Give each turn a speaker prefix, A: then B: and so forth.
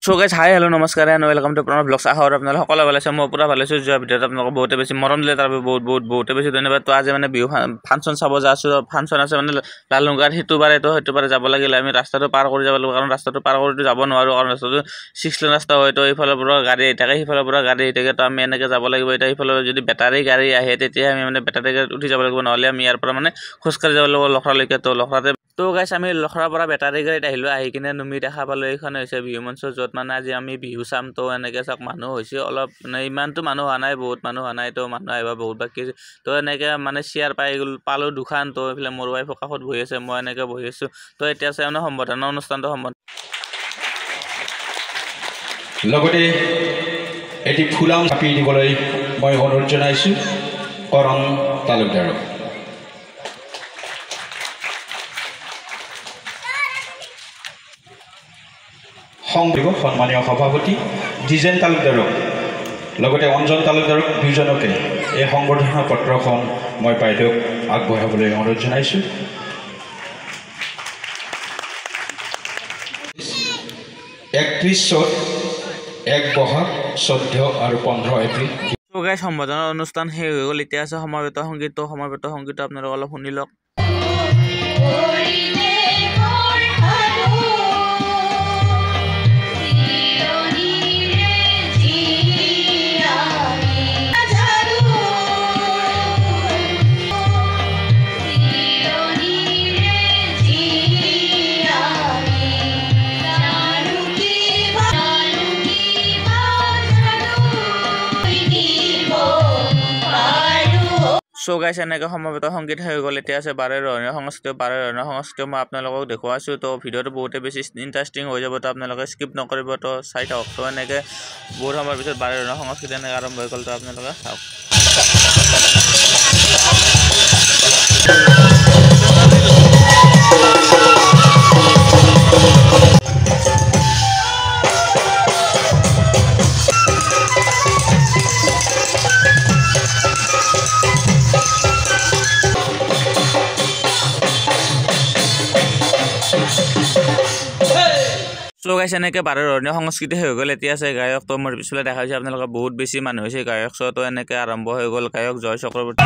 A: So guys, hi, hello, namaskar and welcome to Pranav Vlogs. আহৰ আপোনালোক সকলো ভালে আছে মই পুৰা ভালে আছো যোৱা ভিডিঅ'ত আপোনালোক বহুতে বেছি মৰম দিলে তাৰ বহুত বেছি ধন্যবাদ তো আজি মানে বিহু ফাংচন চাব যাইছো ফাংচন আছে মানে লালুংগাৰ হেতু বাৰে যাব লাগিলে আমি ৰাস্তাটো পাৰ কৰি যাব লাগিব কাৰণ ৰাস্তাটো পাৰ কৰি যাব নোৱাৰো কাৰণ ৰাস্তাটো 6 লেন ৰাস্তা হয় তো এইফালৰ পৰা গাড়ী থাকে সেইফালৰ পৰা গাড়ী থাকে তো আমি এনেকৈ যাব লাগিব এটা এইফালে যদি বেটাৰী গাড়ী আহে তেতিয়া আমি মানে বেটাৰী গাড়ীত উঠি যাব লাগিব নহলে আমি ইয়াৰ পৰা মানে খোজকাঢ়ি যাব লাগিব লখৰালৈকে তো লখৰাতে তো গাইস আমি লখৰাৰ পৰা বেটাৰী গাড়ীত আহিলো আহি কিনে নুমি দেখা পালো এইখন হৈছে বিহু মঞ্চ যত মানে আজি আমি বিহু চাম তো এনেকৈ চাক মানুহ হৈছে অলপ মানে ইমানটো মানুহ হোৱা নাই বহুত মানুহ হোৱা নাই তো মানুহ আহিবা বহুত বাকি তো এনেকৈ মানে চেয়াৰ পালো দুখান তো এইফালে মোৰ ৱাইফ কাষত বহি আছে মই এনেকৈ বহি আছো তো এতিয়া আছে মানে সম্বোধনা অনুষ্ঠানটো
B: লগতে এটি ফুলাম চাপি দিবলৈ মই অনুৰোধ জনাইছো কৰণ তালুকদাৰক সম্মানীয় সভাপতি ডিজেন তালুকদাৰক লগতে অঞ্জন তালুকদাৰক দুজনকে এই সংবৰ্ধনা পত্ৰখন মই বাইদেউক আগবঢ়াবলৈ অনুৰোধ জনাইছো 31 1 বহাগ 14 আৰু 15 এপ্ৰিল
A: তো গাইস সম্বোধনা অনুষ্ঠান হে হৈ গ'ল এতিয়া আছে সমাবেত সংগীত আপোনালোক অলপ শুনি লওক So guys, এনেকৈ সমবেত সংগীত হৈ গ'ল এতিয়া আছে বাৰে ৰহণীয় সংস্কৃতি মই আপোনালোকক দেখুৱাইছো তো ভিডিঅ'টো বহুতে বেছি ইণ্টাৰেষ্টিং হৈ যাব তো আপোনালোকে স্কিপ নকৰিব তো চাই থাকক তো এনেকৈ বহুত সময়ৰ পিছত বাৰে ৰহণীয় সংস্কৃতি এনেকৈ আৰম্ভ হৈ গ'ল তো আপোনালোকে চাওক So guys, এনেকৈ বাৰে ৰহণীয় সংস্কৃতি হৈ গ'ল এতিয়া আছে গায়ক তো মোৰ পিছলে দেখা হৈছে আপোনালোকে বহুত বেছি মানুহ হৈছে গায়ক চ তো এনেকৈ আৰম্ভ হৈ গ'ল গায়ক জয় চক্ৰৱৰ্তী